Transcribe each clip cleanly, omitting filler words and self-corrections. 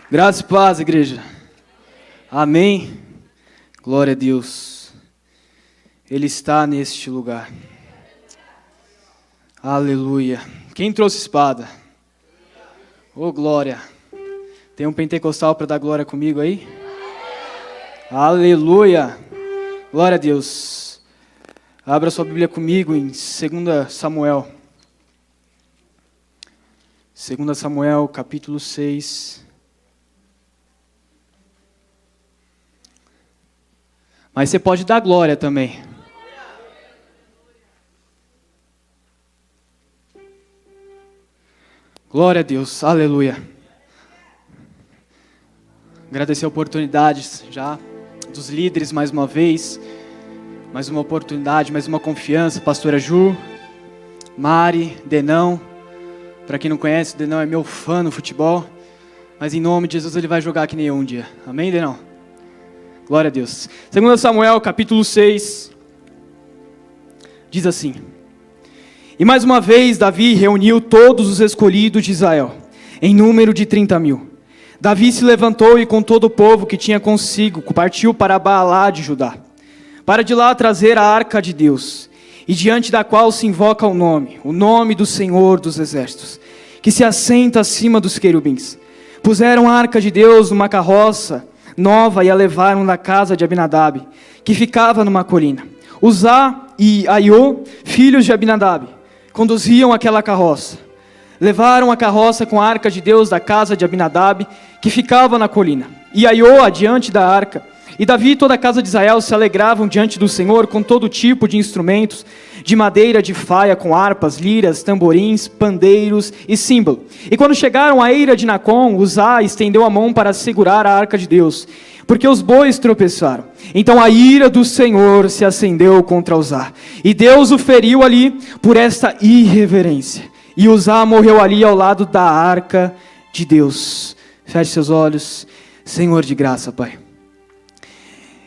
Graça e paz, igreja. Amém. Glória a Deus. Ele está neste lugar. Aleluia. Quem trouxe espada? Oh, glória. Tem um pentecostal para dar glória comigo aí? Aleluia. Glória a Deus. Abra sua Bíblia comigo em 2 Samuel. 2 Samuel, capítulo 6. Mas você pode dar glória também. Glória a Deus, aleluia. Agradecer a oportunidade já dos líderes mais uma vez. Mais uma oportunidade, mais uma confiança. Pastora Ju, Mari, Denão. Para quem não conhece, o Denão é meu fã no futebol. Mas em nome de Jesus ele vai jogar que nem eu um dia. Amém, Denão? Glória a Deus. 2 Samuel, capítulo 6, diz assim: E mais uma vez Davi reuniu todos os escolhidos de Israel, em número de 30.000. Davi se levantou e com todo o povo que tinha consigo, partiu para Baalá de Judá, para de lá trazer a arca de Deus, e diante da qual se invoca o nome do Senhor dos Exércitos, que se assenta acima dos querubins. Puseram a arca de Deus numa carroça nova e a levaram da casa de Abinadab, que ficava numa colina. Uzá e Aiô, filhos de Abinadab, conduziam aquela carroça. Levaram a carroça com a arca de Deus da casa de Abinadab, que ficava na colina. E Aiô adiante da arca. E Davi e toda a casa de Israel se alegravam diante do Senhor com todo tipo de instrumentos, de madeira, de faia, com harpas, liras, tamborins, pandeiros e símbolo. E quando chegaram à eira de Nacon, Uzá estendeu a mão para segurar a arca de Deus, porque os bois tropeçaram. Então a ira do Senhor se acendeu contra Uzá, e Deus o feriu ali por esta irreverência. E Uzá morreu ali ao lado da arca de Deus. Feche seus olhos. Senhor de graça, Pai.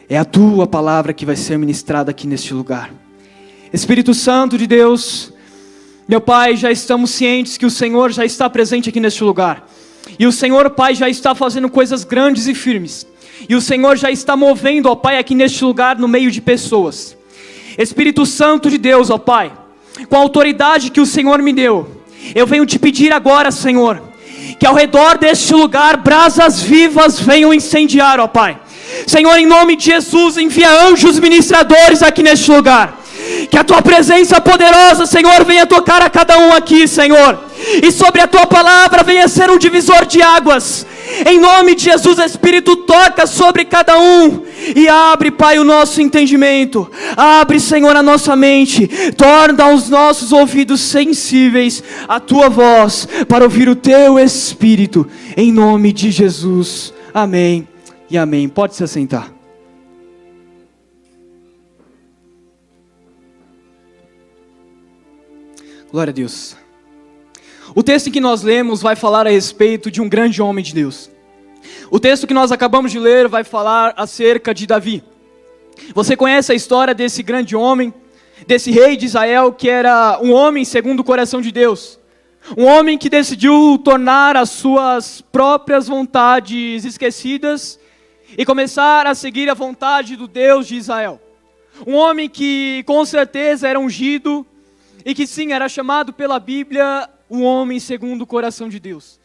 É a Tua palavra que vai ser ministrada aqui neste lugar. Espírito Santo de Deus, meu Pai, já estamos cientes que o Senhor já está presente aqui neste lugar. E o Senhor, Pai, já está fazendo coisas grandes e firmes. E o Senhor já está movendo, ó Pai, aqui neste lugar no meio de pessoas. Espírito Santo de Deus, ó Pai, com a autoridade que o Senhor me deu, eu venho te pedir agora, Senhor, que ao redor deste lugar brasas vivas venham incendiar, ó Pai. Senhor, em nome de Jesus, envia anjos ministradores aqui neste lugar. Que a Tua presença poderosa, Senhor, venha tocar a cada um aqui, Senhor. E sobre a Tua palavra venha ser um divisor de águas. Em nome de Jesus, Espírito, toca sobre cada um. E abre, Pai, o nosso entendimento. Abre, Senhor, a nossa mente. Torna os nossos ouvidos sensíveis à Tua voz, para ouvir o Teu Espírito. Em nome de Jesus. Amém. E amém. Pode se assentar. Glória a Deus. O texto em que nós lemos vai falar a respeito de um grande homem de Deus. O texto que nós acabamos de ler vai falar acerca de Davi. Você conhece a história desse grande homem, desse rei de Israel, que era um homem segundo o coração de Deus. Um homem que decidiu tornar as suas próprias vontades esquecidas e começar a seguir a vontade do Deus de Israel. Um homem que com certeza era ungido e que sim, era chamado pela Bíblia um homem segundo o coração de Deus.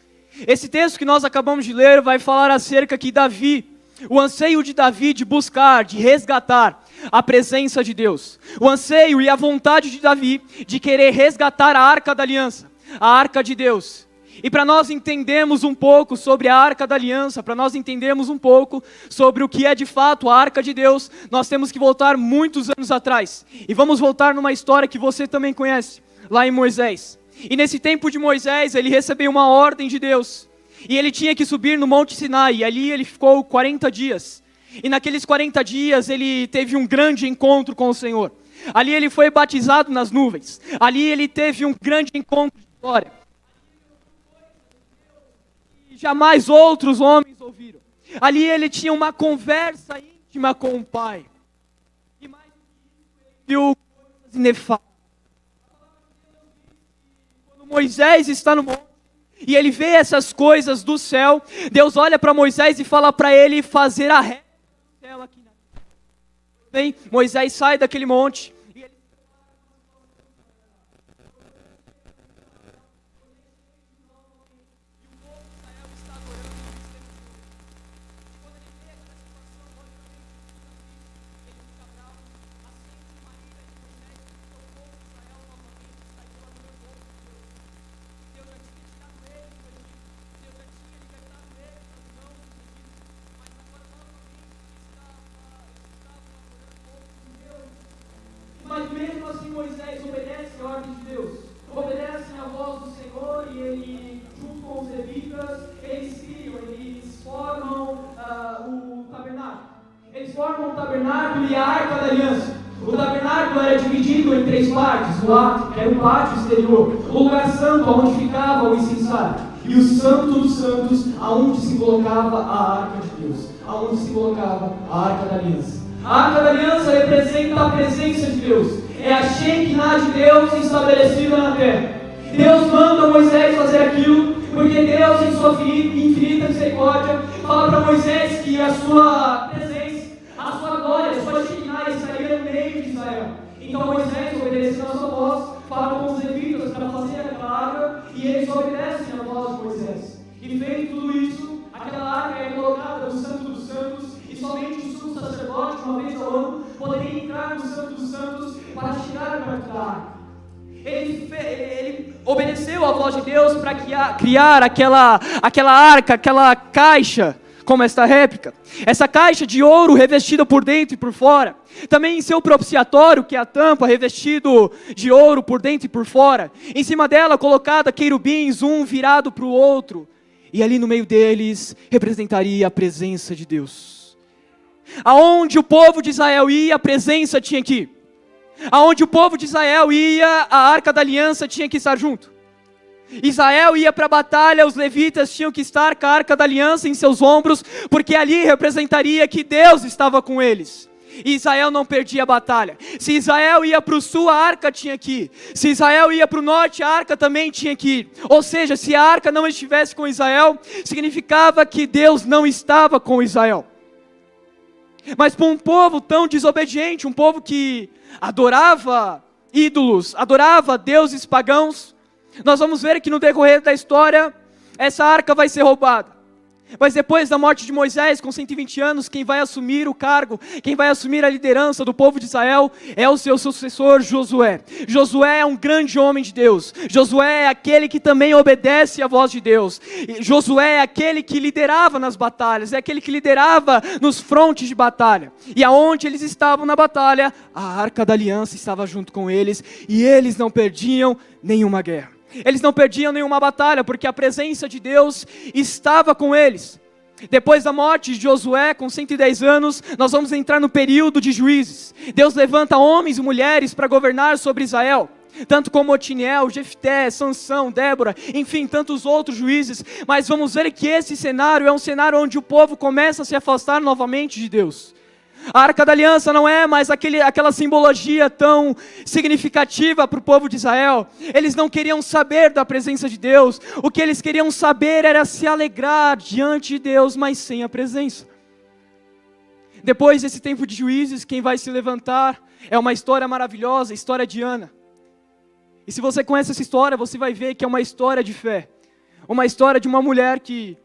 Esse texto que nós acabamos de ler vai falar acerca que Davi, o anseio de Davi de buscar, de resgatar a presença de Deus. O anseio e a vontade de Davi de querer resgatar a Arca da Aliança, a Arca de Deus. E para nós entendermos um pouco sobre a Arca da Aliança, para nós entendermos um pouco sobre o que é de fato a Arca de Deus, nós temos que voltar muitos anos atrás. E vamos voltar numa história que você também conhece, lá em Moisés. E nesse tempo de Moisés, ele recebeu uma ordem de Deus. E ele tinha que subir no Monte Sinai, e ali ele ficou 40 dias. E naqueles 40 dias ele teve um grande encontro com o Senhor. Ali ele foi batizado nas nuvens. Ali ele teve um grande encontro de glória. Jamais outros homens ouviram. Ali ele tinha uma conversa íntima com o Pai. E mais do que isso, ele viu coisas inefáveis. Quando Moisés está no monte, e ele vê essas coisas do céu. Deus olha para Moisés e fala para ele fazer a reta do céu aqui na terra. Bem, Moisés sai daquele monte. Mas mesmo assim Moisés obedece a ordem de Deus, obedece a voz do Senhor, e ele, junto com os levitas, eles formam o tabernáculo. Eles formam o tabernáculo e a arca da aliança. O tabernáculo era dividido em 3 partes: o átrio, que era o pátio exterior, o lugar santo, onde ficava o incensário, e o santo dos santos, aonde se colocava a arca de Deus, aonde se colocava a arca da aliança. A arca da aliança representa a presença de Deus, é a Shekinah de Deus estabelecida na terra. Deus manda Moisés fazer aquilo, porque Deus, em sua infinita misericórdia, fala para Moisés que a sua presença, a sua glória, a sua Shekinah estaria no meio de Israel. Então Moisés, obedecendo a sua voz, fala com os levitas para fazer aquela arca, e eles obedecem a voz de Moisés. E feito tudo isso, aquela arca é colocada no Santo dos Santos, e somente o sumo sacerdote, uma vez ao ano, poderia entrar no Santo dos Santos para tirar perto da arca. Ele obedeceu a voz de Deus para criar aquela arca, aquela caixa, como esta réplica. Essa caixa de ouro revestida por dentro e por fora. Também em seu propiciatório, que é a tampa, revestido de ouro por dentro e por fora. Em cima dela colocada querubins, um virado para o outro. E ali no meio deles representaria a presença de Deus. Aonde o povo de Israel ia, a presença tinha que ir. Aonde o povo de Israel ia, a arca da aliança tinha que estar junto. Israel ia para a batalha, os levitas tinham que estar com a arca da aliança em seus ombros, porque ali representaria que Deus estava com eles. E Israel não perdia a batalha. Se Israel ia para o sul, a arca tinha que ir. Se Israel ia para o norte, a arca também tinha que ir. Ou seja, se a arca não estivesse com Israel, significava que Deus não estava com Israel. Mas para um povo tão desobediente, um povo que adorava ídolos, adorava deuses pagãos, nós vamos ver que no decorrer da história, essa arca vai ser roubada. Mas depois da morte de Moisés, com 120 anos, quem vai assumir o cargo, quem vai assumir a liderança do povo de Israel, é o seu sucessor Josué. Josué é um grande homem de Deus. Josué é aquele que também obedece à voz de Deus. Josué é aquele que liderava nas batalhas, é aquele que liderava nos frontes de batalha. E aonde eles estavam na batalha, a arca da aliança estava junto com eles, e eles não perdiam nenhuma guerra. Eles não perdiam nenhuma batalha, porque a presença de Deus estava com eles. Depois da morte de Josué, com 110 anos, nós vamos entrar no período de juízes. Deus levanta homens e mulheres para governar sobre Israel, tanto como Otiniel, Jefté, Sansão, Débora, enfim, tantos outros juízes. Mas vamos ver que esse cenário é um cenário onde o povo começa a se afastar novamente de Deus. A Arca da Aliança não é mais aquela simbologia tão significativa para o povo de Israel. Eles não queriam saber da presença de Deus. O que eles queriam saber era se alegrar diante de Deus, mas sem a presença. Depois desse tempo de juízes, quem vai se levantar é uma história maravilhosa, a história de Ana. E se você conhece essa história, você vai ver que é uma história de fé. Uma história de uma mulher que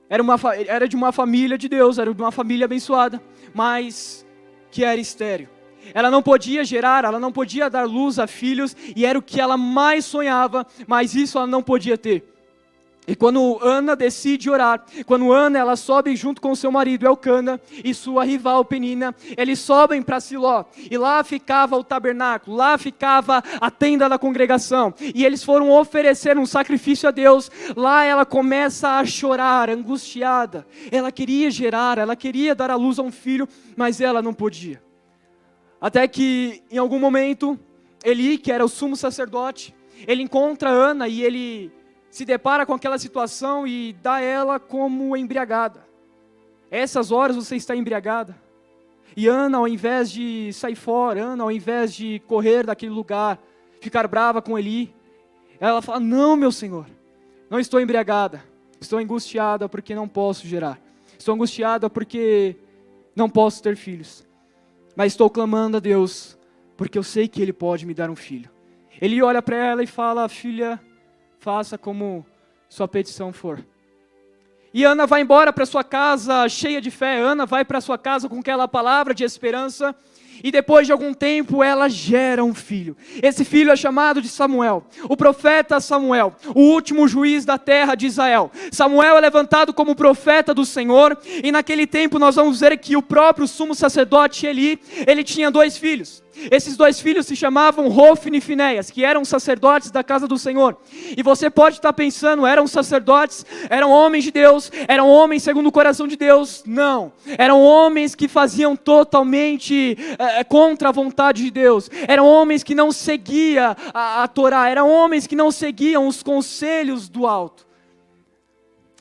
era de uma família de Deus, era de uma família abençoada, mas que era estéril. Ela não podia gerar, ela não podia dar luz a filhos, e era o que ela mais sonhava, mas isso ela não podia ter. E quando Ana decide orar, quando Ana ela sobe junto com seu marido Elcana e sua rival Penina, eles sobem para Siló, e lá ficava o tabernáculo, lá ficava a tenda da congregação, e eles foram oferecer um sacrifício a Deus. Lá ela começa a chorar, angustiada, ela queria gerar, ela queria dar à luz a um filho, mas ela não podia. Até que em algum momento, Eli, que era o sumo sacerdote, ele encontra Ana e ele se depara com aquela situação e dá ela como embriagada. Essas horas você está embriagada. E Ana, ao invés de sair fora, Ana, ao invés de correr daquele lugar, ficar brava com Eli, ela fala: não, meu senhor, Não estou embriagada. Estou angustiada porque não posso gerar. Estou angustiada porque não posso ter filhos. Mas estou clamando a Deus porque eu sei que Ele pode me dar um filho. Ele olha para ela e fala: filha, faça como sua petição for. E Ana vai embora para sua casa cheia de fé. Ana vai para sua casa com aquela palavra de esperança. E depois de algum tempo ela gera um filho. Esse filho é chamado de Samuel. O profeta Samuel, o último juiz da terra de Israel. Samuel é levantado como profeta do Senhor. E naquele tempo nós vamos ver que o próprio sumo sacerdote Eli, ele tinha 2 filhos. Esses 2 filhos se chamavam Hofni e Finéias, que eram sacerdotes da casa do Senhor. E você pode estar pensando, eram sacerdotes, eram homens de Deus, eram homens segundo o coração de Deus? Não, eram homens que faziam totalmente contra a vontade de Deus. Eram homens que não seguiam a Torá, eram homens que não seguiam os conselhos do alto.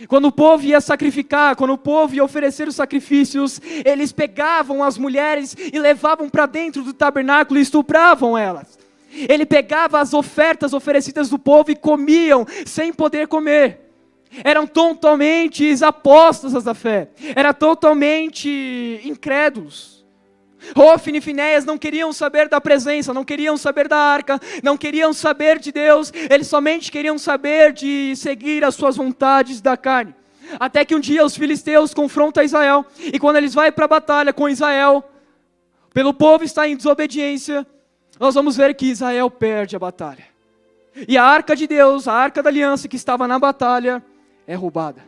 Quando o povo ia sacrificar, quando o povo ia oferecer os sacrifícios, eles pegavam as mulheres e levavam para dentro do tabernáculo e estupravam elas. Ele pegava as ofertas oferecidas do povo e comiam sem poder comer. Eram totalmente apóstatas da fé, eram totalmente incrédulos. Hofni e Finéias não queriam saber da presença, não queriam saber da arca, não queriam saber de Deus, eles somente queriam saber de seguir as suas vontades da carne. Até que um dia os filisteus confrontam Israel, e quando eles vão para a batalha com Israel, pelo povo estar em desobediência, nós vamos ver que Israel perde a batalha. E a arca de Deus, a arca da aliança que estava na batalha, é roubada.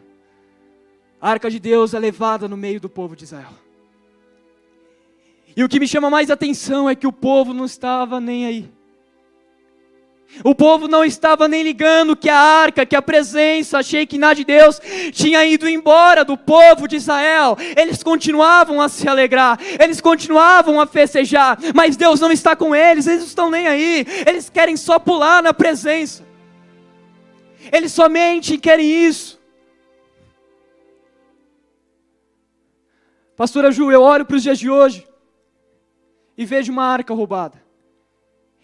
A arca de Deus é levada no meio do povo de Israel. E o que me chama mais atenção é que o povo não estava nem aí. O povo não estava nem ligando que a arca, que a presença, a Shekinah de Deus tinha ido embora do povo de Israel. Eles continuavam a se alegrar, eles continuavam a festejar, mas Deus não está com eles, eles não estão nem aí. Eles querem só pular na presença. Eles somente querem isso. Pastora Ju, eu olho para os dias de hoje e vejo uma arca roubada.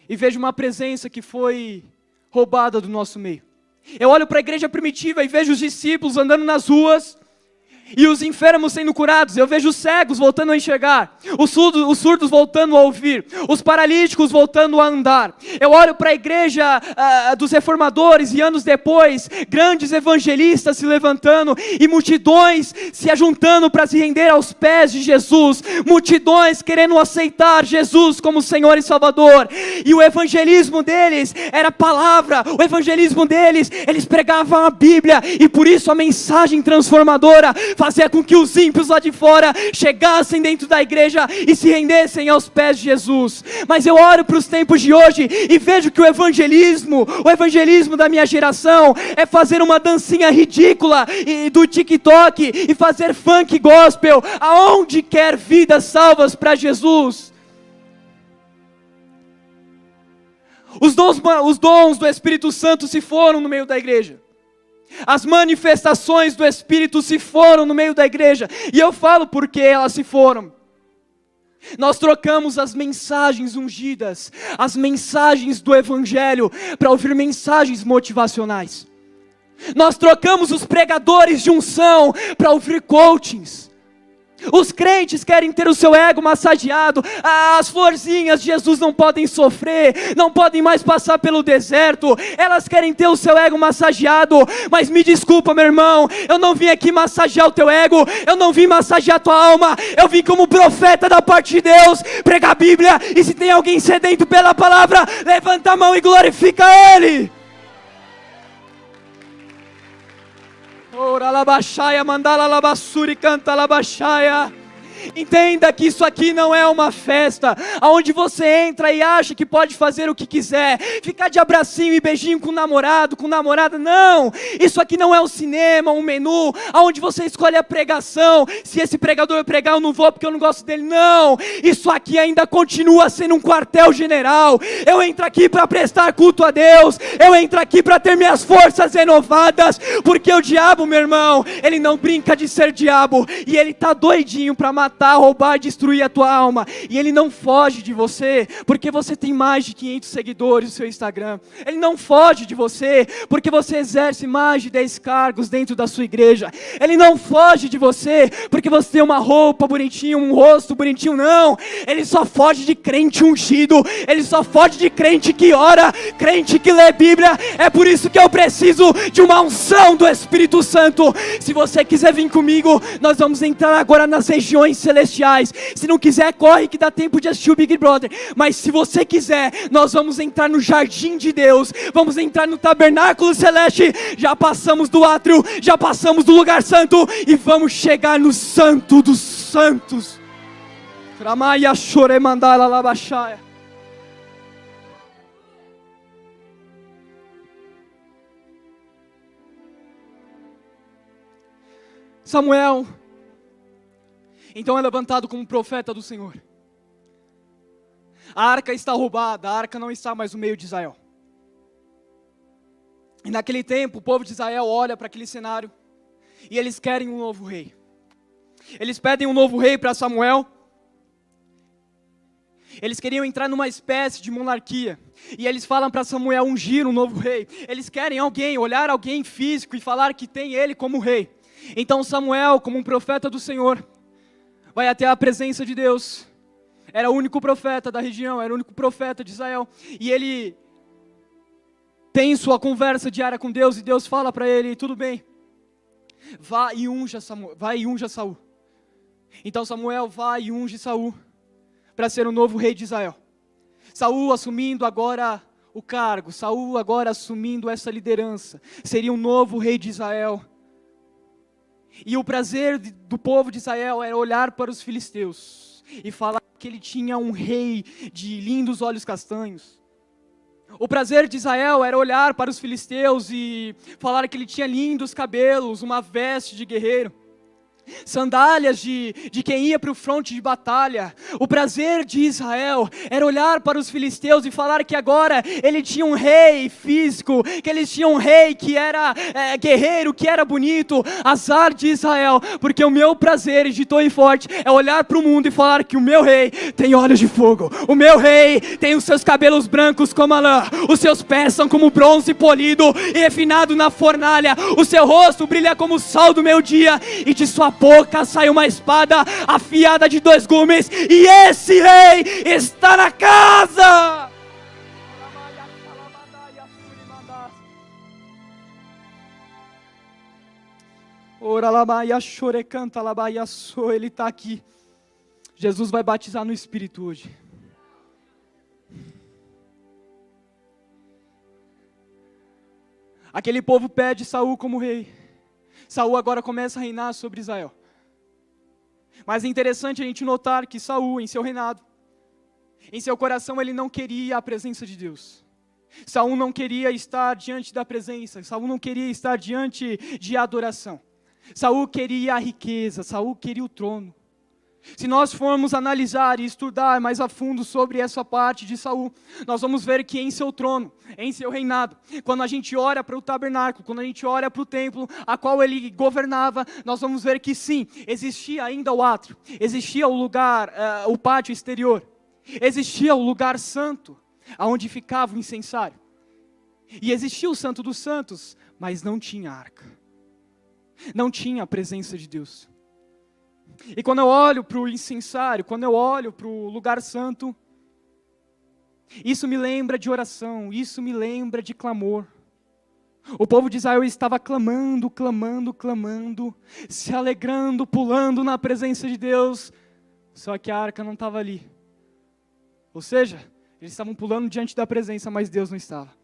E vejo uma presença que foi roubada do nosso meio. Eu olho para a igreja primitiva e vejo os discípulos andando nas ruas e os enfermos sendo curados. Eu vejo os cegos voltando a enxergar, os surdos voltando a ouvir, os paralíticos voltando a andar. Eu olho para a igreja dos reformadores e anos depois, grandes evangelistas se levantando e multidões se ajuntando para se render aos pés de Jesus, multidões querendo aceitar Jesus como Senhor e Salvador. E o evangelismo deles era palavra, o evangelismo deles, eles pregavam a Bíblia, e por isso a mensagem transformadora fazia com que os ímpios lá de fora chegassem dentro da igreja e se rendessem aos pés de Jesus. Mas eu olho para os tempos de hoje e vejo que o evangelismo da minha geração é fazer uma dancinha ridícula do TikTok e fazer funk gospel, aonde quer vidas salvas para Jesus. Os dons do Espírito Santo se foram no meio da igreja. As manifestações do Espírito se foram no meio da igreja. E eu falo porque elas se foram. Nós trocamos as mensagens ungidas, as mensagens do Evangelho, para ouvir mensagens motivacionais. Nós trocamos os pregadores de unção para ouvir coachings. Os crentes querem ter o seu ego massageado. As florzinhas de Jesus não podem sofrer, não podem mais passar pelo deserto. Elas querem ter o seu ego massageado. Mas me desculpa, meu irmão, eu não vim aqui massagear o teu ego, eu não vim massagear a tua alma. Eu vim como profeta da parte de Deus, pregar a Bíblia. E se tem alguém sedento pela palavra, levanta a mão e glorifica Ele. Ora labaxaia, mandala labassuri, canta labaxaia. Entenda que isso aqui não é uma festa, onde você entra e acha que pode fazer o que quiser, ficar de abracinho e beijinho com o namorado, com namorada. Não, isso aqui não é um cinema, um menu, onde você escolhe a pregação. Se esse pregador pregar, eu não vou porque eu não gosto dele. Não, isso aqui ainda continua sendo um quartel-general. Eu entro aqui para prestar culto a Deus, eu entro aqui para ter minhas forças renovadas, porque o diabo, meu irmão, ele não brinca de ser diabo, e ele está doidinho para matar matar, roubar e destruir a tua alma. E ele não foge de você porque você tem mais de 500 seguidores no seu Instagram. Ele não foge de você porque você exerce mais de 10 cargos dentro da sua igreja. Ele não foge de você porque você tem uma roupa bonitinha, um rosto bonitinho, não. Ele só foge de crente ungido. Ele só foge de crente que ora, crente que lê Bíblia. É por isso que eu preciso de uma unção do Espírito Santo. Se você quiser vir comigo, nós vamos entrar agora nas regiões celestiais. Se não quiser, corre que dá tempo de assistir o Big Brother. Mas se você quiser, nós vamos entrar no jardim de Deus. Vamos entrar no tabernáculo celeste. Já passamos do átrio, já passamos do lugar santo e vamos chegar no santo dos santos. Ramaya choremandala labachaya. Samuel, então é levantado como profeta do Senhor. A arca está roubada, a arca não está mais no meio de Israel. E naquele tempo, o povo de Israel olha para aquele cenário e eles querem um novo rei. Eles pedem um novo rei para Samuel. Eles queriam entrar numa espécie de monarquia. E eles falam para Samuel ungir um novo rei. Eles querem alguém, olhar alguém físico e falar que tem ele como rei. Então Samuel, como um profeta do Senhor, vai até a presença de Deus. Era o único profeta da região, era o único profeta de Israel. E ele tem sua conversa diária com Deus, e Deus fala para ele: tudo bem, vá e unja Saul. Então Samuel vai e unge Saul para ser o novo rei de Israel. Saul assumindo agora o cargo, Saul agora assumindo essa liderança, seria um novo rei de Israel. E o prazer do povo de Israel era olhar para os filisteus e falar que ele tinha um rei de lindos olhos castanhos. O prazer de Israel era olhar para os filisteus e falar que ele tinha lindos cabelos, uma veste de guerreiro, sandálias de quem ia para o fronte de batalha. O prazer de Israel era olhar para os filisteus e falar que agora ele tinha um rei físico, que eles tinham um rei que era guerreiro, que era bonito. Azar de Israel, porque o meu prazer, editor e forte, é olhar para o mundo e falar que o meu rei tem olhos de fogo, o meu rei tem os seus cabelos brancos como a lã, os seus pés são como bronze polido e refinado na fornalha, o seu rosto brilha como o sol do meio-dia, e de sua boca sai uma espada afiada de 2 gumes, e esse rei está na casa. Ele está aqui. Jesus vai batizar no Espírito hoje. Aquele povo pede Saul como rei. Saul agora começa a reinar sobre Israel. Mas é interessante a gente notar que Saul, em seu reinado, em seu coração, ele não queria a presença de Deus. Saul não queria estar diante da presença. Saul não queria estar diante de adoração. Saul queria a riqueza. Saul queria o trono. Se nós formos analisar e estudar mais a fundo sobre essa parte de Saul, nós vamos ver que em seu trono, em seu reinado, quando a gente olha para o tabernáculo, quando a gente olha para o templo a qual ele governava, nós vamos ver que sim, existia ainda o átrio, existia o lugar, o pátio exterior, existia o lugar santo, onde ficava o incensário, e existia o santo dos santos, mas não tinha arca, não tinha a presença de Deus. E quando eu olho para o incensário, quando eu olho para o lugar santo, isso me lembra de oração, isso me lembra de clamor. O povo de Israel estava clamando, clamando, clamando, se alegrando, pulando na presença de Deus, só que a arca não estava ali. Ou seja, eles estavam pulando diante da presença, mas Deus não estava.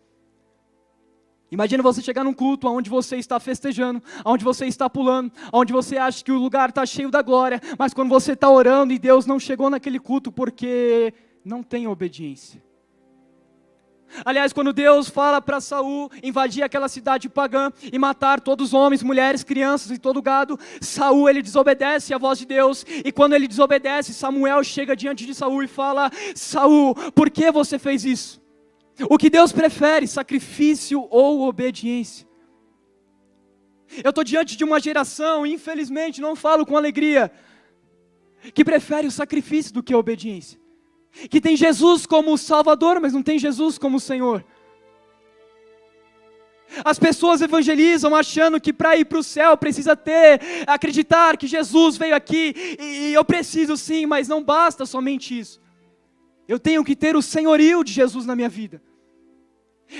Imagina você chegar num culto onde você está festejando, onde você está pulando, onde você acha que o lugar está cheio da glória, mas quando você está orando e Deus não chegou naquele culto porque não tem obediência. Aliás, quando Deus fala para Saul invadir aquela cidade pagã e matar todos os homens, mulheres, crianças e todo o gado, Saul ele desobedece à voz de Deus, e quando ele desobedece, Samuel chega diante de Saul e fala: Saul, por que você fez isso? O que Deus prefere, sacrifício ou obediência? Eu estou diante de uma geração, infelizmente, não falo com alegria, que prefere o sacrifício do que a obediência, que tem Jesus como Salvador, mas não tem Jesus como Senhor. As pessoas evangelizam achando que para ir para o céu precisa acreditar que Jesus veio aqui, e eu preciso sim, mas não basta somente isso. Eu tenho que ter o senhorio de Jesus na minha vida.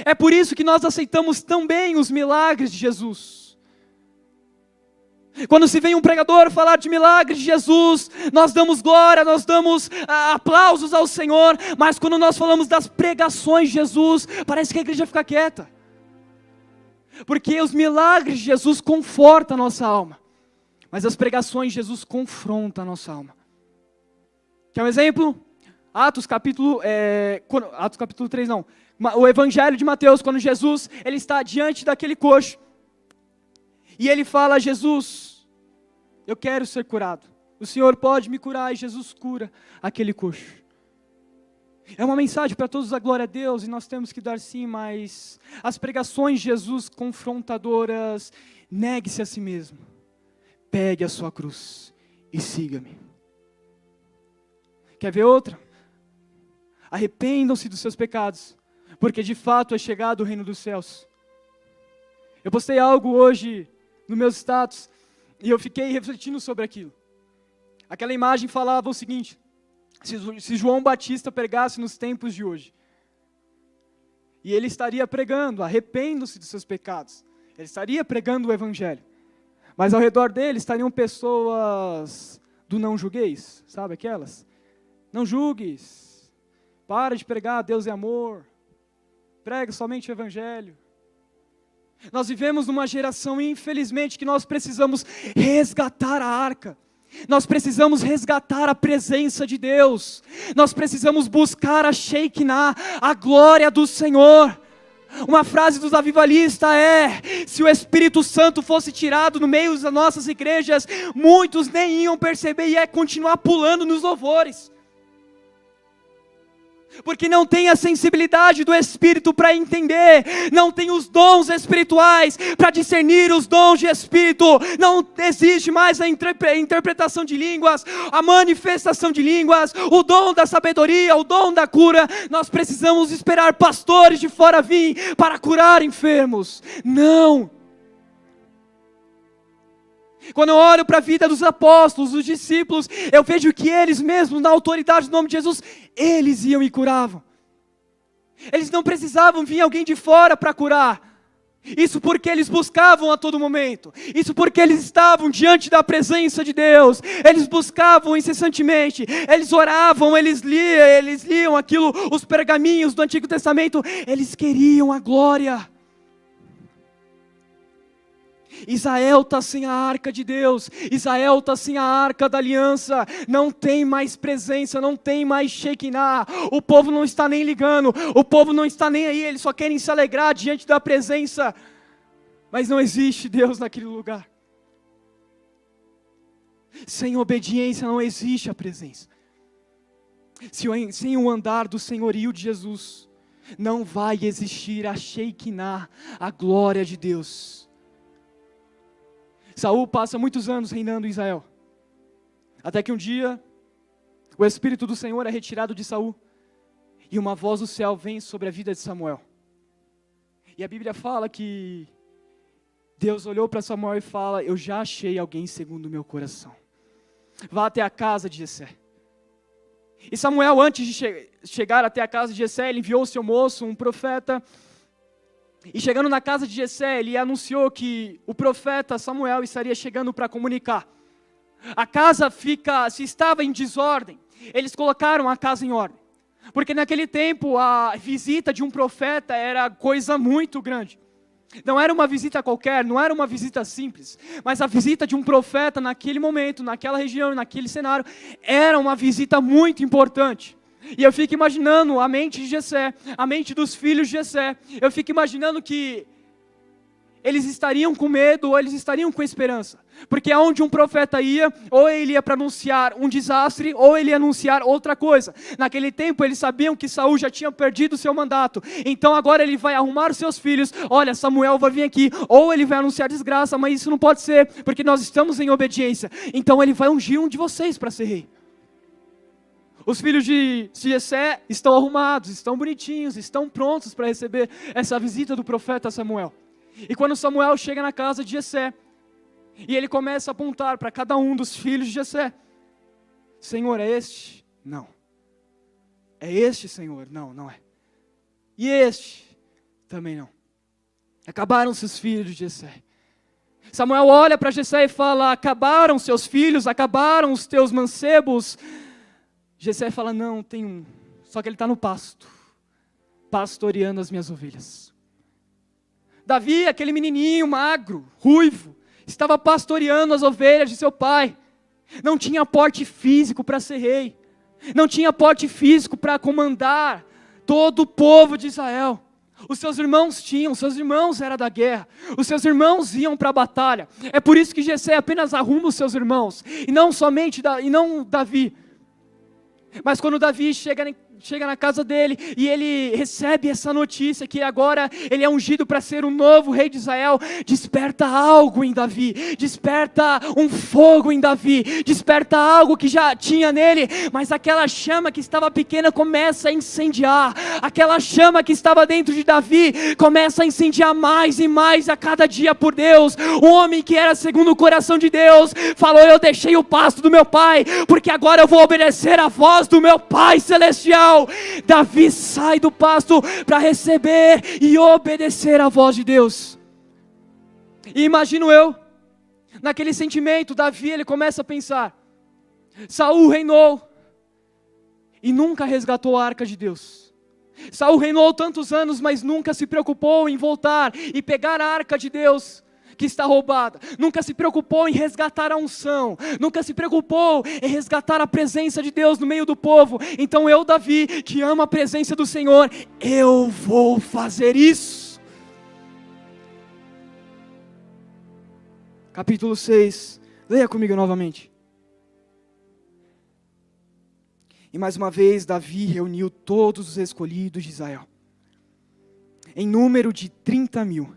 É por isso que nós aceitamos tão bem os milagres de Jesus. Quando se vem um pregador falar de milagres de Jesus, nós damos glória, nós damos aplausos ao Senhor, mas quando nós falamos das pregações de Jesus, parece que a igreja fica quieta. Porque os milagres de Jesus confortam a nossa alma, mas as pregações de Jesus confrontam a nossa alma. Quer um exemplo? Atos capítulo 3 não. O Evangelho de Mateus, quando Jesus ele está diante daquele coxo, e ele fala: Jesus, eu quero ser curado, o Senhor pode me curar, e Jesus cura aquele coxo. É uma mensagem para todos, a glória a Deus, e nós temos que dar sim, mas as pregações de Jesus confrontadoras: negue-se a si mesmo, pegue a sua cruz e siga-me. Quer ver outra? Arrependam-se dos seus pecados, porque de fato é chegado o reino dos céus. Eu postei algo hoje no meu status, e eu fiquei refletindo sobre aquilo. Aquela imagem falava o seguinte: se João Batista pregasse nos tempos de hoje, e ele estaria pregando: arrependam-se dos seus pecados, ele estaria pregando o Evangelho, mas ao redor dele estariam pessoas do não julgueis, sabe aquelas? Não julgues, para de pregar Deus é amor, prega somente o Evangelho. Nós vivemos numa geração, infelizmente, que nós precisamos resgatar a arca. Nós precisamos resgatar a presença de Deus. Nós precisamos buscar a Shekinah, a glória do Senhor. Uma frase dos avivalistas é: se o Espírito Santo fosse tirado no meio das nossas igrejas, muitos nem iam perceber e continuar pulando nos louvores. Porque não tem a sensibilidade do Espírito para entender, não tem os dons espirituais para discernir os dons de Espírito, não existe mais a interpretação de línguas, a manifestação de línguas, o dom da sabedoria, o dom da cura. Nós precisamos esperar pastores de fora vir para curar enfermos. Não! Quando eu olho para a vida dos apóstolos, dos discípulos, eu vejo que eles mesmos, na autoridade do nome de Jesus, eles iam e curavam. Eles não precisavam vir alguém de fora para curar. Isso porque eles buscavam a todo momento. Isso porque eles estavam diante da presença de Deus. Eles buscavam incessantemente. Eles oravam, eles liam aquilo, os pergaminhos do Antigo Testamento. Eles queriam a glória. Israel está sem a arca de Deus, Israel está sem a arca da aliança, não tem mais presença, não tem mais Shekinah, o povo não está nem ligando, o povo não está nem aí, eles só querem se alegrar diante da presença, mas não existe Deus naquele lugar. Sem obediência não existe a presença, sem o andar do senhorio de Jesus, não vai existir a Shekinah, a glória de Deus. Saul passa muitos anos reinando em Israel, até que um dia, o Espírito do Senhor é retirado de Saul, e uma voz do céu vem sobre a vida de Samuel, e a Bíblia fala que Deus olhou para Samuel e fala: eu já achei alguém segundo o meu coração, vá até a casa de Jessé. E Samuel, antes de chegar até a casa de Jessé, ele enviou o seu moço, um profeta. E chegando na casa de Jessé, ele anunciou que o profeta Samuel estaria chegando para comunicar. A casa se estava em desordem, eles colocaram a casa em ordem. Porque naquele tempo a visita de um profeta era coisa muito grande. Não era uma visita qualquer, não era uma visita simples. Mas a visita de um profeta naquele momento, naquela região, naquele cenário, era uma visita muito importante. E eu fico imaginando a mente de Jessé, a mente dos filhos de Jessé. Eu fico imaginando que eles estariam com medo ou eles estariam com esperança. Porque aonde um profeta ia, ou ele ia para anunciar um desastre, ou ele ia anunciar outra coisa. Naquele tempo eles sabiam que Saul já tinha perdido o seu mandato. Então agora ele vai arrumar os seus filhos. Olha, Samuel vai vir aqui. Ou ele vai anunciar desgraça, mas isso não pode ser, porque nós estamos em obediência. Então ele vai ungir um de vocês para ser rei. Os filhos de Jessé estão arrumados, estão bonitinhos, estão prontos para receber essa visita do profeta Samuel. E quando Samuel chega na casa de Jessé, e ele começa a apontar para cada um dos filhos de Jessé: Senhor, é este? Não. É este, Senhor? Não, não é. E este? Também não. Acabaram seus filhos de Jessé. Samuel olha para Jessé e fala: acabaram seus filhos, acabaram os teus mancebos. Jessé fala: não, tem um, só que ele está no pasto, pastoreando as minhas ovelhas. Davi, aquele menininho magro, ruivo, estava pastoreando as ovelhas de seu pai. Não tinha porte físico para ser rei. Não tinha porte físico para comandar todo o povo de Israel. Os seus irmãos tinham, os seus irmãos eram da guerra. Os seus irmãos iam para a batalha. É por isso que Jessé apenas arruma os seus irmãos. E não somente, e não Davi. Mas quando Davi chega na casa dele e ele recebe essa notícia que agora ele é ungido para ser o novo rei de Israel, desperta algo em Davi, desperta um fogo em Davi, desperta algo que já tinha nele, mas aquela chama que estava pequena começa a incendiar, aquela chama que estava dentro de Davi começa a incendiar mais e mais a cada dia por Deus. O homem que era segundo o coração de Deus falou: eu deixei o pasto do meu pai, porque agora eu vou obedecer a voz do meu Pai Celestial. Davi sai do pasto para receber e obedecer a voz de Deus. E imagino eu, naquele sentimento, Davi ele começa a pensar: Saul reinou e nunca resgatou a arca de Deus. Saul reinou tantos anos, mas nunca se preocupou em voltar e pegar a arca de Deus que está roubada. Nunca se preocupou em resgatar a unção. Nunca se preocupou em resgatar a presença de Deus no meio do povo. Então eu, Davi, que amo a presença do Senhor, eu vou fazer isso. Capítulo 6. Leia comigo novamente. E mais uma vez Davi reuniu todos os escolhidos de Israel, em número de 30.000.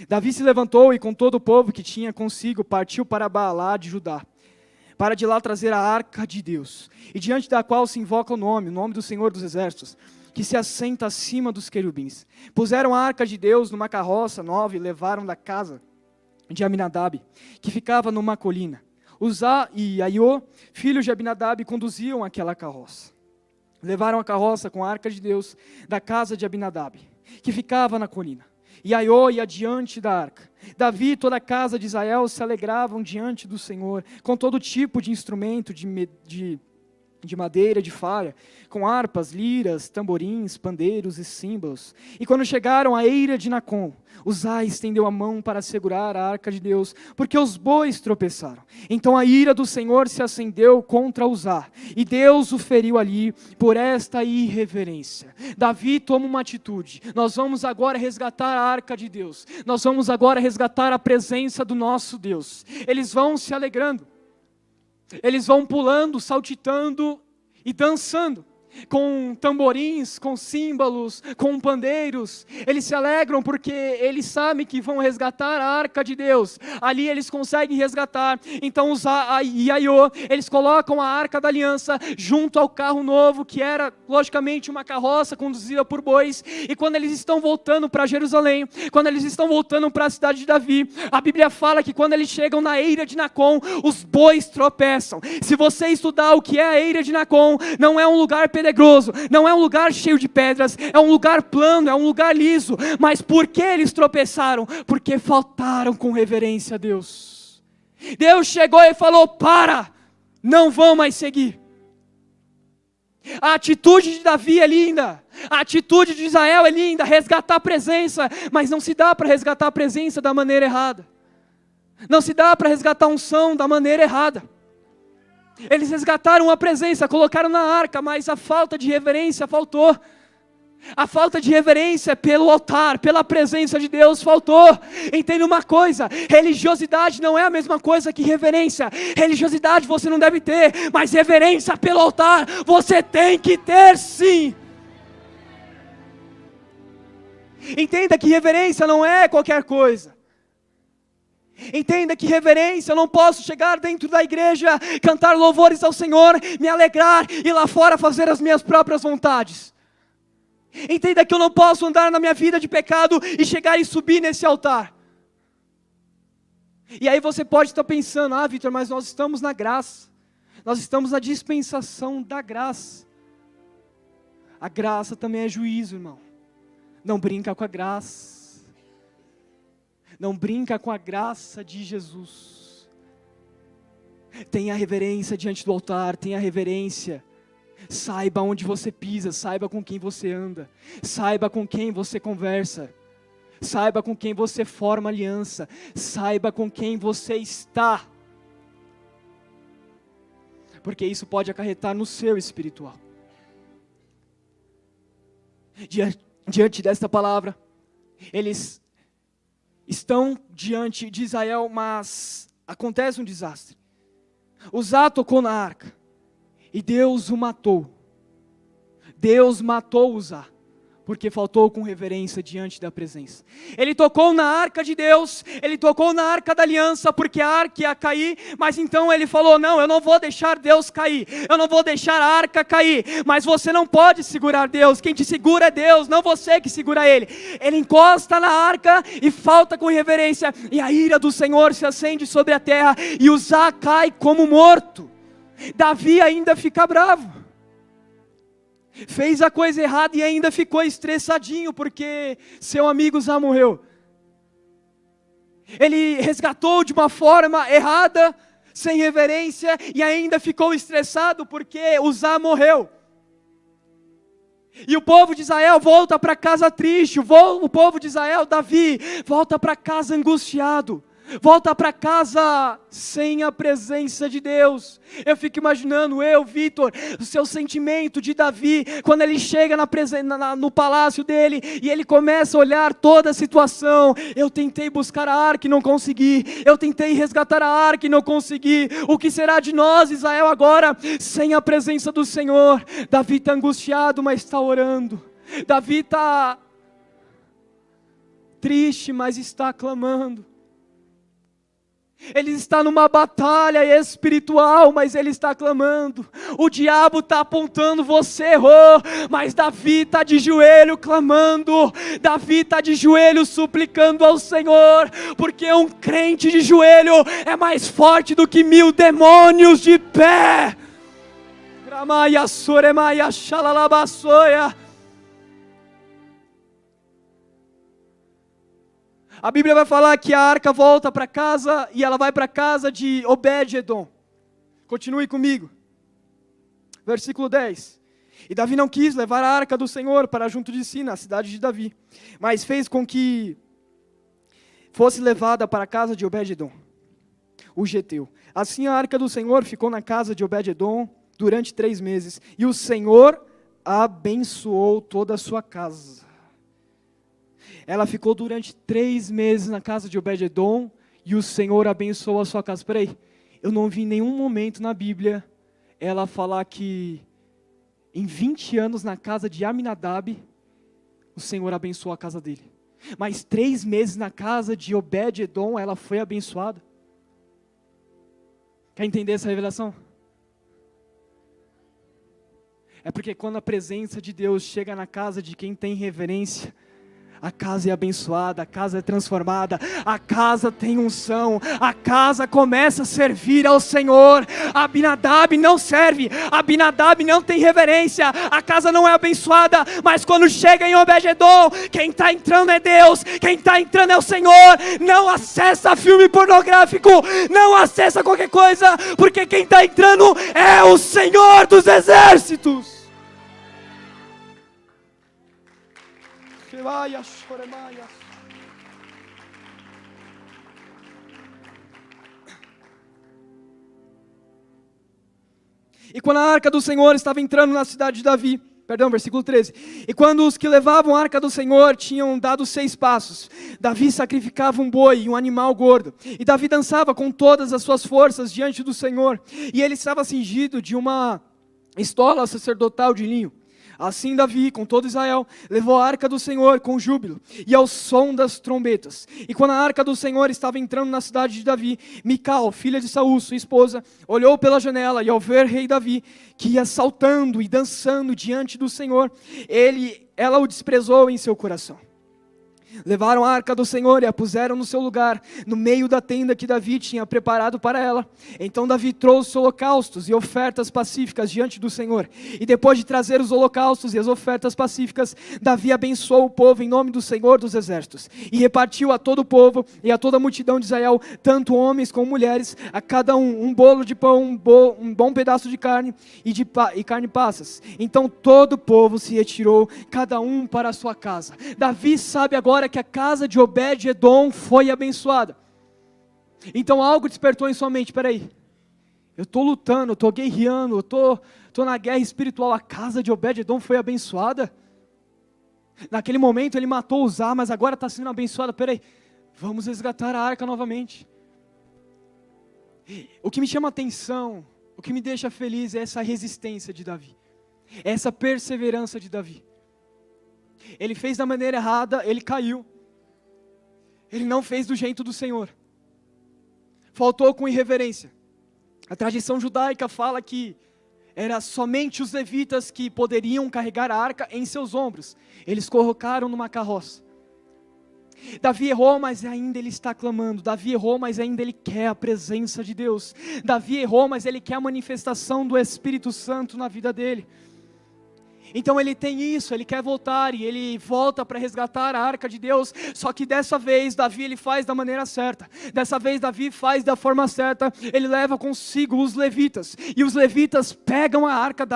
Davi se levantou e com todo o povo que tinha consigo partiu para Baalá de Judá, para de lá trazer a arca de Deus, e diante da qual se invoca o nome do Senhor dos Exércitos, que se assenta acima dos querubins. Puseram a arca de Deus numa carroça nova e levaram da casa de Aminadab, que ficava numa colina. Uzá e Aiô, filhos de Abinadab, conduziam aquela carroça. Levaram a carroça com a arca de Deus da casa de Abinadab, que ficava na colina. E Aiô ia diante da arca. Davi e toda a casa de Israel se alegravam diante do Senhor, com todo tipo de instrumento de madeira, de falha, com harpas, liras, tamborins, pandeiros e símbolos. E quando chegaram à eira de Nacon, Uzá estendeu a mão para segurar a arca de Deus, porque os bois tropeçaram. Então a ira do Senhor se acendeu contra Uzá, e Deus o feriu ali por esta irreverência. Davi toma uma atitude: nós vamos agora resgatar a arca de Deus, nós vamos agora resgatar a presença do nosso Deus. Eles vão se alegrando, eles vão pulando, saltitando e dançando, com tamborins, com símbolos, com pandeiros. Eles se alegram porque eles sabem que vão resgatar a arca de Deus. Ali eles conseguem resgatar. Então Uzá e Aiô, eles colocam a arca da aliança junto ao carro novo, que era logicamente uma carroça conduzida por bois. E quando eles estão voltando para Jerusalém, quando eles estão voltando para a cidade de Davi, a Bíblia fala que quando eles chegam na eira de Nacon, os bois tropeçam. Se você estudar o que é a eira de Nacon, não é um lugar pedregoso, não é um lugar cheio de pedras, é um lugar plano, é um lugar liso. Mas por que eles tropeçaram? Porque faltaram com reverência a Deus. Deus chegou e falou: para, não vão mais seguir. A atitude de Davi é linda, a atitude de Israel é linda, resgatar a presença, mas não se dá para resgatar a presença da maneira errada. Não se dá para resgatar a unção da maneira errada. Eles resgataram a presença, colocaram na arca, mas a falta de reverência faltou. A falta de reverência pelo altar, pela presença de Deus faltou. Entenda uma coisa, religiosidade não é a mesma coisa que reverência. Religiosidade você não deve ter, mas reverência pelo altar você tem que ter sim. Entenda que reverência não é qualquer coisa. Entenda que reverência, eu não posso chegar dentro da igreja, cantar louvores ao Senhor, me alegrar e lá fora fazer as minhas próprias vontades. Entenda que eu não posso andar na minha vida de pecado e chegar e subir nesse altar. E aí você pode estar pensando, Vitor, mas nós estamos na graça. Nós estamos na dispensação da graça. A graça também é juízo, irmão. Não brinca com a graça. Não brinca com a graça de Jesus. Tenha reverência diante do altar, tenha reverência. Saiba onde você pisa, saiba com quem você anda, saiba com quem você conversa, saiba com quem você forma aliança, saiba com quem você está. Porque isso pode acarretar no seu espiritual. Diante desta palavra, eles estão diante de Israel, mas acontece um desastre. Uzá tocou na arca e Deus o matou. Deus matou Uzá, porque faltou com reverência diante da presença. Ele tocou na arca de Deus, ele tocou na arca da aliança, porque a arca ia cair, mas então ele falou, não, eu não vou deixar Deus cair, eu não vou deixar a arca cair, mas você não pode segurar Deus, quem te segura é Deus, não você que segura Ele. Ele encosta na arca e falta com reverência, e a ira do Senhor se acende sobre a terra, e Uzá cai como morto. Davi ainda fica bravo. Fez a coisa errada e ainda ficou estressadinho, porque seu amigo Uzá morreu. Ele resgatou de uma forma errada, sem reverência, e ainda ficou estressado, porque Uzá morreu. E o povo de Israel volta para casa triste, o povo de Israel, Davi, volta para casa angustiado. Volta para casa sem a presença de Deus. Eu fico imaginando, Vitor, o seu sentimento de Davi, quando ele chega no palácio dele, e ele começa a olhar toda a situação. Eu tentei buscar a arca e não consegui, eu tentei resgatar a arca e não consegui. O que será de nós, Israel, agora, sem a presença do Senhor? Davi está angustiado, mas está orando. Davi está triste, mas está clamando. Ele está numa batalha espiritual, mas ele está clamando. O diabo está apontando, você errou, mas Davi está de joelho clamando. Davi está de joelho suplicando ao Senhor, porque um crente de joelho é mais forte do que 1000 demônios de pé. Ramaya soremaya xalalabaçoia. A Bíblia vai falar que a arca volta para casa e ela vai para a casa de Obed-edom. Continue comigo. Versículo 10. E Davi não quis levar a arca do Senhor para junto de si, na cidade de Davi, mas fez com que fosse levada para a casa de Obed-edom, o geteu. Assim a arca do Senhor ficou na casa de Obed-edom durante 3 meses, e o Senhor abençoou toda a sua casa. Ela ficou durante 3 meses na casa de Obed-edom, e o Senhor abençoou a sua casa. Espera aí, eu não vi em nenhum momento na Bíblia ela falar que em 20 anos na casa de Aminadab, o Senhor abençoou a casa dele. Mas 3 meses na casa de Obed-edom, ela foi abençoada. Quer entender essa revelação? É porque quando a presença de Deus chega na casa de quem tem reverência, a casa é abençoada, a casa é transformada, a casa tem unção, a casa começa a servir ao Senhor. Abinadab não serve, Abinadab não tem reverência, a casa não é abençoada, mas quando chega em Obed-edom, quem está entrando é Deus, quem está entrando é o Senhor. Não acessa filme pornográfico, não acessa qualquer coisa, porque quem está entrando é o Senhor dos exércitos. E quando a arca do Senhor estava entrando na cidade de Davi, Versículo 13. E quando os que levavam a arca do Senhor tinham dado 6 passos, Davi sacrificava um boi e um animal gordo. E Davi dançava com todas as suas forças diante do Senhor. E ele estava cingido de uma estola sacerdotal de linho. Assim Davi, com todo Israel, levou a arca do Senhor com júbilo e ao som das trombetas. E quando a arca do Senhor estava entrando na cidade de Davi, Mical, filha de Saul, sua esposa, olhou pela janela e ao ver rei Davi, que ia saltando e dançando diante do Senhor, ela o desprezou em seu coração. Levaram a arca do Senhor e a puseram no seu lugar, no meio da tenda que Davi tinha preparado para ela. Então Davi trouxe holocaustos e ofertas pacíficas diante do Senhor. E depois de trazer os holocaustos e as ofertas pacíficas, Davi abençoou o povo em nome do Senhor dos exércitos. E repartiu a todo o povo e a toda a multidão de Israel, tanto homens como mulheres, a cada um bolo de pão, um bom pedaço de carne e carne passas. Então todo o povo se retirou, cada um para a sua casa. Davi sabe agora que a casa de Obed-Edom foi abençoada. Então algo despertou em sua mente. Peraí, eu estou lutando, eu estou guerreando, eu estou na guerra espiritual. A casa de Obed-Edom foi abençoada? Naquele momento ele matou Uzá, mas agora está sendo abençoada. Peraí, vamos resgatar a arca novamente. O que me chama a atenção, o que me deixa feliz é essa resistência de Davi, essa perseverança de Davi. Ele fez da maneira errada, ele caiu. Ele não fez do jeito do Senhor. Faltou com irreverência. A tradição judaica fala que era somente os levitas que poderiam carregar a arca em seus ombros. Eles colocaram numa carroça. Davi errou, mas ainda ele está clamando. Davi errou, mas ainda ele quer a presença de Deus. Davi errou, mas ele quer a manifestação do Espírito Santo na vida dele. Então ele tem isso, ele quer voltar e ele volta para resgatar a arca de Deus. Só que dessa vez Davi ele faz da maneira certa. Dessa vez Davi faz da forma certa. Ele leva consigo os levitas. E os levitas pegam a arca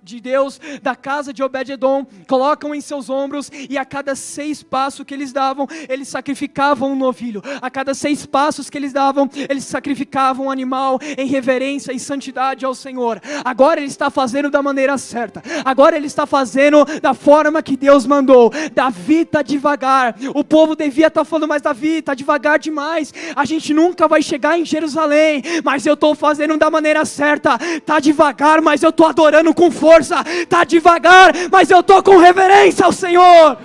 de Deus, da casa de Obed-Edom, colocam em seus ombros, e a cada 6 passos que eles davam, eles sacrificavam um novilho. A cada 6 passos que eles davam, eles sacrificavam um animal em reverência e santidade ao Senhor. Agora ele está fazendo da maneira certa. Agora ele está fazendo da forma que Deus mandou. Davi está devagar. O povo devia estar falando, mas Davi está devagar demais. A gente nunca vai chegar em Jerusalém, mas eu estou fazendo da maneira certa. Está devagar, mas eu estou adorando com força. Está devagar, mas eu estou com reverência ao Senhor.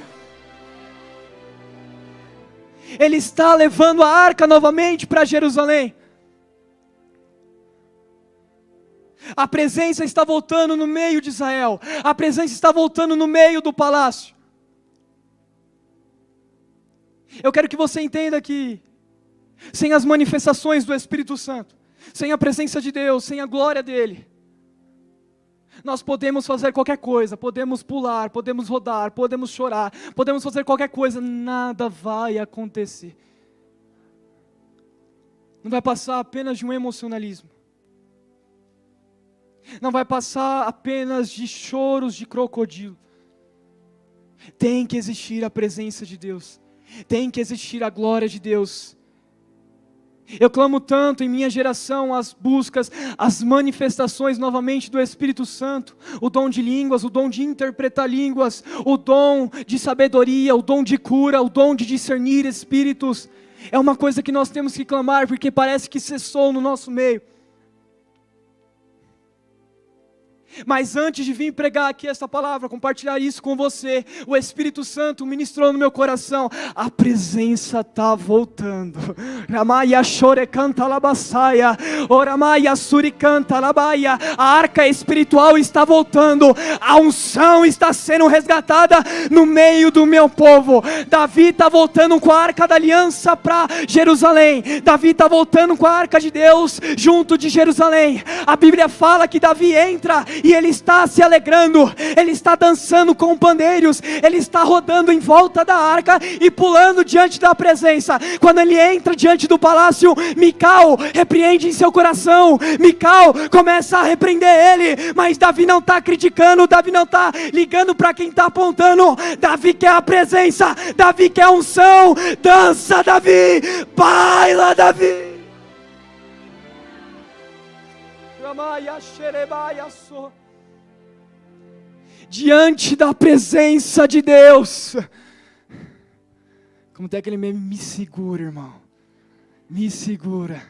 Ele está levando a arca novamente para Jerusalém. A presença está voltando no meio de Israel. A presença está voltando no meio do palácio. Eu quero que você entenda que sem as manifestações do Espírito Santo, sem a presença de Deus, sem a glória dele, nós podemos fazer qualquer coisa, podemos pular, podemos rodar, podemos chorar, podemos fazer qualquer coisa, nada vai acontecer. Não vai passar apenas de um emocionalismo. Não vai passar apenas de choros de crocodilo. Tem que existir a presença de Deus. Tem que existir a glória de Deus. Eu clamo tanto em minha geração as buscas, as manifestações novamente do Espírito Santo, o dom de línguas, o dom de interpretar línguas, o dom de sabedoria, o dom de cura, o dom de discernir espíritos. É uma coisa que nós temos que clamar, porque parece que cessou no nosso meio. Mas antes de vir pregar aqui essa palavra, compartilhar isso com você, o Espírito Santo ministrou no meu coração, a presença está voltando. Ramaya chore canta labasaia, oramaya suri canta labaia. A arca espiritual está voltando, a unção está sendo resgatada no meio do meu povo. Davi está voltando com a arca da aliança para Jerusalém. Davi está voltando com a arca de Deus junto de Jerusalém. A Bíblia fala que Davi entra e ele está se alegrando, ele está dançando com pandeiros, ele está rodando em volta da arca e pulando diante da presença. Quando ele entra diante do palácio, Mical repreende em seu coração, Mical começa a repreender ele, mas Davi não está criticando, Davi não está ligando para quem está apontando. Davi quer a presença, Davi quer a unção. Dança Davi, baila Davi. diante da presença de Deus. Como tem aquele meme, me segura, irmão, me segura.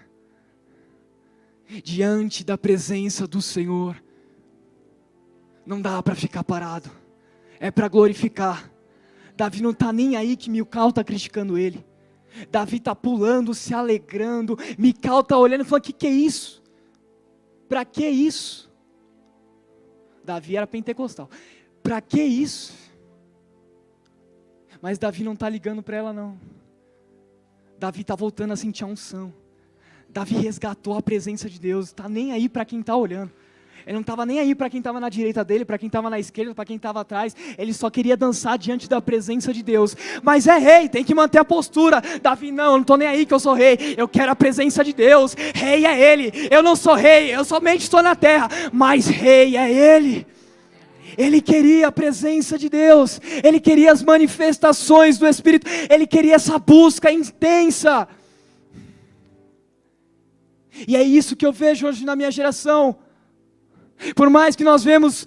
Diante da presença do Senhor, não dá para ficar parado, é para glorificar. Davi não está nem aí que Mical está criticando ele. Davi está pulando, se alegrando. Mical está olhando e falando, que é isso? Para que isso? Davi era pentecostal. Para que isso? Mas Davi não está ligando para ela não. Davi está voltando a sentir a unção. Davi resgatou a presença de Deus. Está nem aí para quem está olhando. Ele não estava nem aí para quem estava na direita dele, para quem estava na esquerda, para quem estava atrás. Ele só queria dançar diante da presença de Deus. Mas é rei, tem que manter a postura. Davi, não, eu não estou nem aí que eu sou rei. Eu quero a presença de Deus. Rei é Ele. Eu não sou rei, eu somente estou na terra. Mas rei é Ele. Ele queria a presença de Deus. Ele queria as manifestações do Espírito. Ele queria essa busca intensa. E é isso que eu vejo hoje na minha geração. Por mais que nós vemos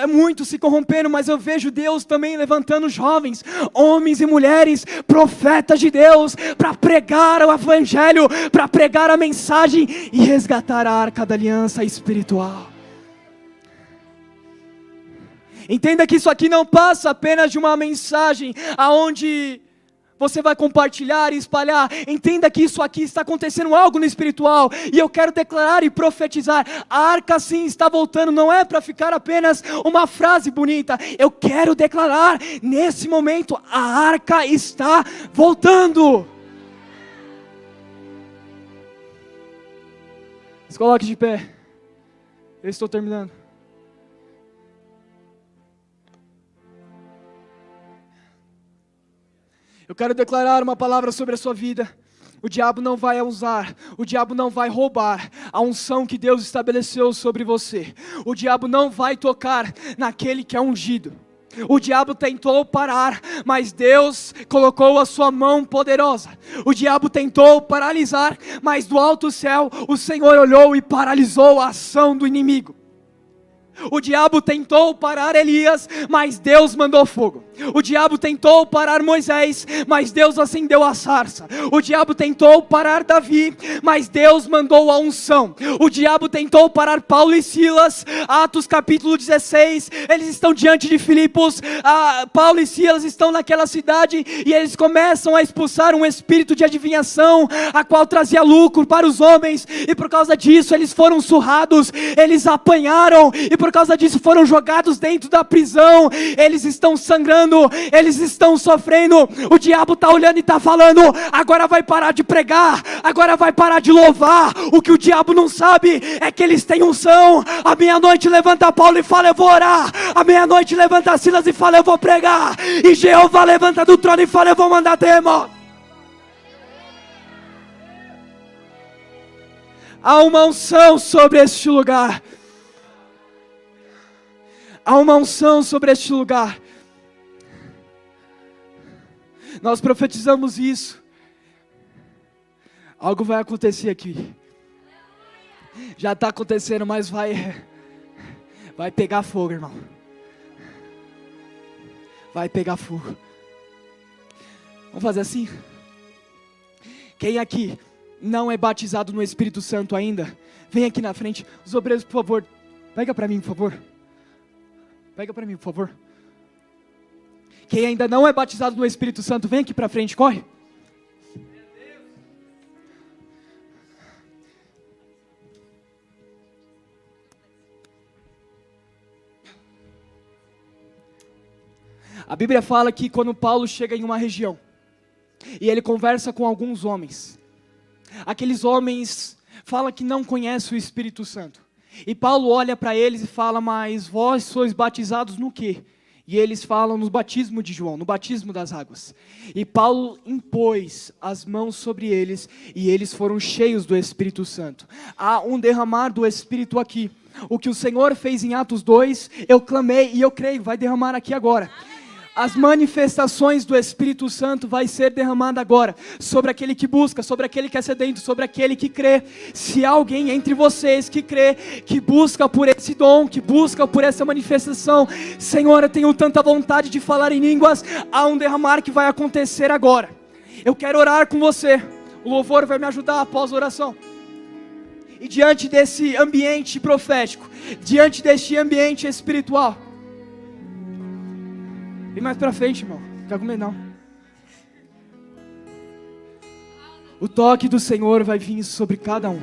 muitos se corrompendo, mas eu vejo Deus também levantando jovens, homens e mulheres, profetas de Deus, para pregar o Evangelho, para pregar a mensagem e resgatar a arca da aliança espiritual. Entenda que isso aqui não passa apenas de uma mensagem aonde você vai compartilhar e espalhar. Entenda que isso aqui está acontecendo algo no espiritual. E eu quero declarar e profetizar. A arca sim está voltando. Não é para ficar apenas uma frase bonita. Eu quero declarar. Nesse momento a arca está voltando. Se coloque de pé. Eu estou terminando. Eu quero declarar uma palavra sobre a sua vida. O diabo não vai usar, o diabo não vai roubar a unção que Deus estabeleceu sobre você. O diabo não vai tocar naquele que é ungido. O diabo tentou parar, mas Deus colocou a sua mão poderosa. O diabo tentou paralisar, mas do alto céu o Senhor olhou e paralisou a ação do inimigo. O diabo tentou parar Elias, mas Deus mandou fogo. O diabo tentou parar Moisés, mas Deus acendeu a sarça. O diabo tentou parar Davi, mas Deus mandou a unção. O diabo tentou parar Paulo e Silas. Atos capítulo 16, eles estão diante de Filipos. Paulo e Silas estão naquela cidade e eles começam a expulsar um espírito de adivinhação, a qual trazia lucro para os homens, e por causa disso eles foram surrados, eles apanharam, e por causa disso foram jogados dentro da prisão. Eles estão sangrando, eles estão sofrendo. O diabo está olhando e está falando, agora vai parar de pregar, agora vai parar de louvar. O que o diabo não sabe é que eles têm unção. À meia-noite levanta Paulo e fala, eu vou orar. À meia-noite levanta Silas e fala, eu vou pregar. E Jeová levanta do trono e fala, eu vou mandar demo. Há uma unção sobre este lugar. Há uma unção sobre este lugar. Nós profetizamos isso. Algo vai acontecer aqui. Já está acontecendo, mas vai pegar fogo, irmão. Vai pegar fogo. Vamos fazer assim? Quem aqui não é batizado no Espírito Santo ainda, vem aqui na frente. Os obreiros, por favor, pega para mim, por favor. Pega para mim, por favor. Quem ainda não é batizado no Espírito Santo, vem aqui para frente, corre. A Bíblia fala que quando Paulo chega em uma região, e ele conversa com alguns homens, aqueles homens falam que não conhecem o Espírito Santo. E Paulo olha para eles e fala, mas vós sois batizados no quê? E eles falam no batismo de João, no batismo das águas. E Paulo impôs as mãos sobre eles e eles foram cheios do Espírito Santo. Há um derramar do Espírito aqui. O que o Senhor fez em Atos 2, eu clamei e eu creio, vai derramar aqui agora. As manifestações do Espírito Santo vai ser derramada agora, sobre aquele que busca, sobre aquele que é sedento, sobre aquele que crê. Se há alguém entre vocês que crê, que busca por esse dom, que busca por essa manifestação, Senhor, eu tenho tanta vontade de falar em línguas, há um derramar que vai acontecer agora. Eu quero orar com você, o louvor vai me ajudar após a oração. E diante desse ambiente profético, diante deste ambiente espiritual, vem mais pra frente, irmão. Não fica com medo, não. O toque do Senhor vai vir sobre cada um.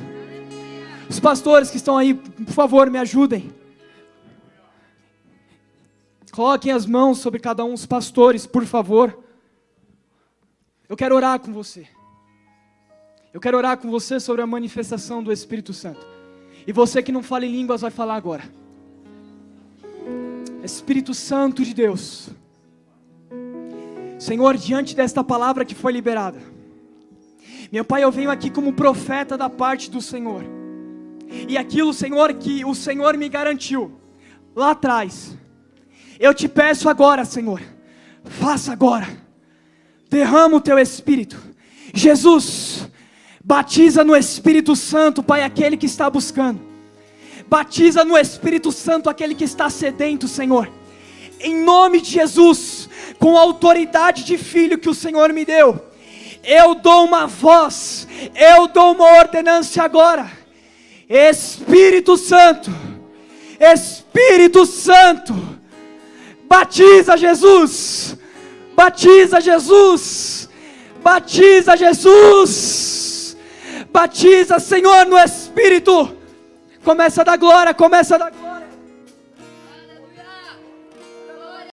Os pastores que estão aí, por favor, me ajudem. Coloquem as mãos sobre cada um, os pastores, por favor. Eu quero orar com você. Eu quero orar com você sobre a manifestação do Espírito Santo. E você que não fala em línguas vai falar agora. Espírito Santo de Deus, Senhor, diante desta palavra que foi liberada, meu Pai, eu venho aqui como profeta da parte do Senhor, e aquilo, Senhor, que o Senhor me garantiu lá atrás, eu te peço agora, Senhor, faça agora, derrama o teu Espírito. Jesus, batiza no Espírito Santo, Pai, aquele que está buscando, batiza no Espírito Santo aquele que está sedento, Senhor, em nome de Jesus, com a autoridade de filho que o Senhor me deu, eu dou uma voz, eu dou uma ordenância agora. Espírito Santo, Espírito Santo, batiza Jesus, batiza Jesus, batiza Jesus, batiza, Senhor, no Espírito. Começa a dar glória, começa a dar glória.